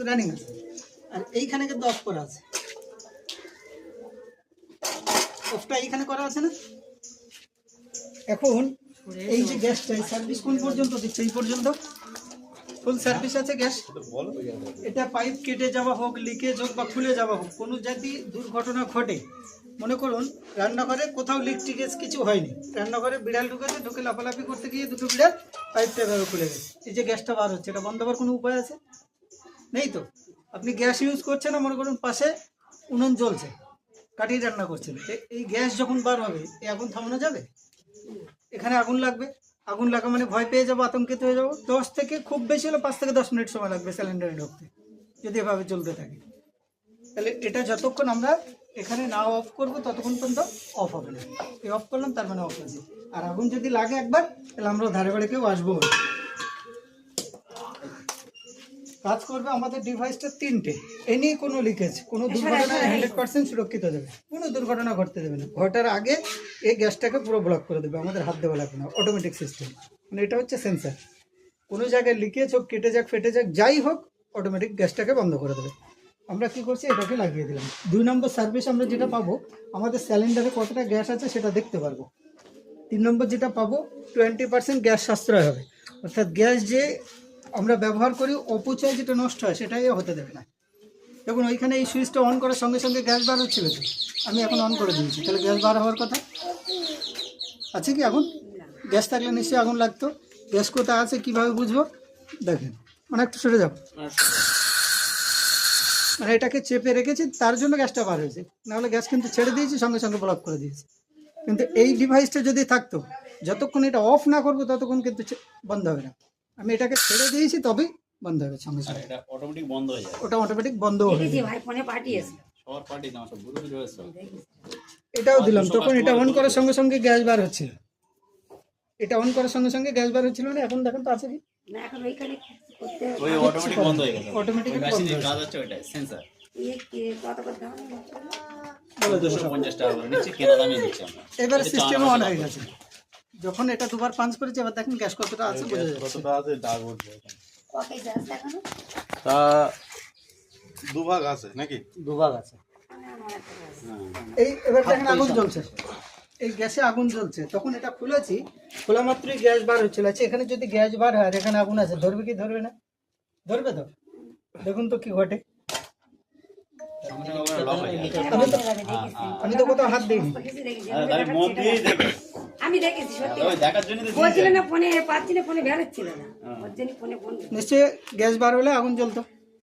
কিন্তু রানিং আছে, আর এইখানে কিন্তু অফ করা আছে। অফটা এইখানে করা আছে না। এখন এই যে গ্যাসটা সার্ভিস কোন পর্যন্ত দিচ্ছে, এই পর্যন্ত ফুল সার্ভিস আছে গ্যাস। এটা পাইপ কেটে যাওয়া হোক, লিকেজ হোক বা খুলে যাওয়া হোক, কোনো যদি দুর্ঘটনা ঘটে, মনে করুন রান্নাঘরে কোথাও লিক টিকেজ কিছু হয়নি, রান্নাঘরে বিড়াল ঢুকেছে, ঢুকে লাফালাফি করতে গিয়ে দুটো বিড়াল পাইপটা এভাবে খুলে গেছে, এই যে গ্যাসটা বার হচ্ছে, এটা বন্ধ হওয়ার কোনো উপায় আছে? নেই তো। আপনি গ্যাস ইউজ করছেন না, মনে করুন পাশে উনুন জ্বলছে, কাঠি রান্না করছেন, এই গ্যাস যখন বার হবে এই আগুন থামানো যাবে? এখানে আগুন লাগবে, আগুন লাগা মানে ভয় পেয়ে যাবো, আতঙ্কিত হয়ে যাবো। 10 থেকে খুব বেশি হলে 5 থেকে 10 মিনিট সময় লাগবে সিলিন্ডারে ঢুকতে, যদি এভাবে চলতে থাকে। তাহলে এটা যতক্ষণ আমরা এখানে না অফ করবো ততক্ষণ পর্যন্ত অফ হবে না। এই অফ করলাম তার মানে অফ আছে। আর আগুন যদি লাগে একবার, তাহলে আমরা ধারে বাড়ি কেউ আসবো। কাজ করবে আমাদের ডিভাইসটা 3টে, এনি কোনো লিকেজ, কোনো দুর্ঘটনা 100% সুরক্ষিত দেবে, কোনো দুর্ঘটনা ঘটতে দেবে না। ঘটার আগে এই গ্যাসটাকে পুরো ব্লক করে দেবে, আমাদের হাত দেওয়া লাগবে না, অটোমেটিক সিস্টেম। মানে এটা হচ্ছে সেন্সার, কোনো জায়গায় লিকেজ হোক, কেটে যাক, ফেটে যাক, যাই হোক, অটোমেটিক গ্যাসটাকে বন্ধ করে দেবে। আমরা কি করছি, এটাকে লাগিয়ে দিলাম। 2 নম্বর সার্ভিস আমরা যেটা পাবো, আমাদের সিলিন্ডারে কতটা গ্যাস আছে সেটা দেখতে পারবো। 3 নম্বর যেটা পাবো, 20% গ্যাস সাশ্রয় হবে, অর্থাৎ গ্যাস যে আমরা ব্যবহার করি অপচয় যেটা নষ্ট হয় সেটাই হতে দেবে না। দেখুন ওইখানে এই সুইচটা অন করার সঙ্গে সঙ্গে গ্যাস বার হচ্ছিল তো, আমি এখন অন করে দিয়েছি, তাহলে গ্যাস বার হওয়ার কথা আছে কি? আগুন গ্যাস থাকলে নিশ্চয়ই আগুন লাগতো। গ্যাস কোথায় আছে কীভাবে বুঝবো? দেখেন, অনেকটা সরে যাও, মানে এটাকে চেপে রেখেছি তার জন্য গ্যাসটা বার হয়েছে, নাহলে গ্যাস কিন্তু ছেড়ে দিয়েছি, সঙ্গে সঙ্গে ব্লক করে দিয়েছি। কিন্তু এই ডিভাইসটা যদি থাকতো, যতক্ষণ এটা অফ না করবো ততক্ষণ কিন্তু বন্ধ হবে না। আমি এটাকে ছেড়ে দিয়েছি তবেই বন্ধ হবে সঙ্গে সঙ্গে, এটা অটোমেটিক বন্ধ হয়ে যায়। ওটা অটোমেটিক বন্ধ হয়ে যায়। ভাই ফোনে পাঠিয়েছে সবার পার্টি না সব বুঝে রয়েছে। এটাও দিলাম, তখন এটা অন করার সঙ্গে সঙ্গে গ্যাস বার হচ্ছিল, এটা অন করার সঙ্গে সঙ্গে গ্যাস বার হচ্ছিল না। এখন দেখেন তো আছে কি না, এখন ওইখানে করতে ওই অটোমেটিক বন্ধ হয়ে গেছে। অটোমেটিক মেশিনের কাজ হচ্ছে ওইটাই, সেন্সর। কত করতে হবে? বলে 250 টাকা করে নিচ্ছে, কেনা দামে দিচ্ছি আমরা। এবার সিস্টেম অন হয়ে গেছে। যখন এটা দুবার পাঞ্চ করেছে, এবার দেখেন গ্যাস কতটা আছে বোঝা যাচ্ছে। কতটা আছে দাগ উঠবে এখন। ওকে জাস্ট দেখানো তা দুভাগ আছে নাকি? দুভাগ আছে। এই এবার দেখেন আগুন জ্বলছে, এই গ্যাসে আগুন জ্বলছে, তখন এটা খুলেছি, খোলা মাত্রই গ্যাস বার হচ্ছিল। আচ্ছা, এখানে যদি গ্যাস বার হয় আর এখানে আগুন আছে, ধরবে কি ধরবে না? ধরবে তো। দেখুন তো কি ঘটে। আমি তো কোথাও হাত দিইনি। আমি দেখেছি সত্যি ওই দেখার জন্য তো বলছিল না ফোনে পাচ্ছি না, ফোনে ভ্যালেট ছিল না, ওর জন্য ফোনে ফোন নিশ্চয়ই গ্যাস বার হলে আগুন জ্বলতো।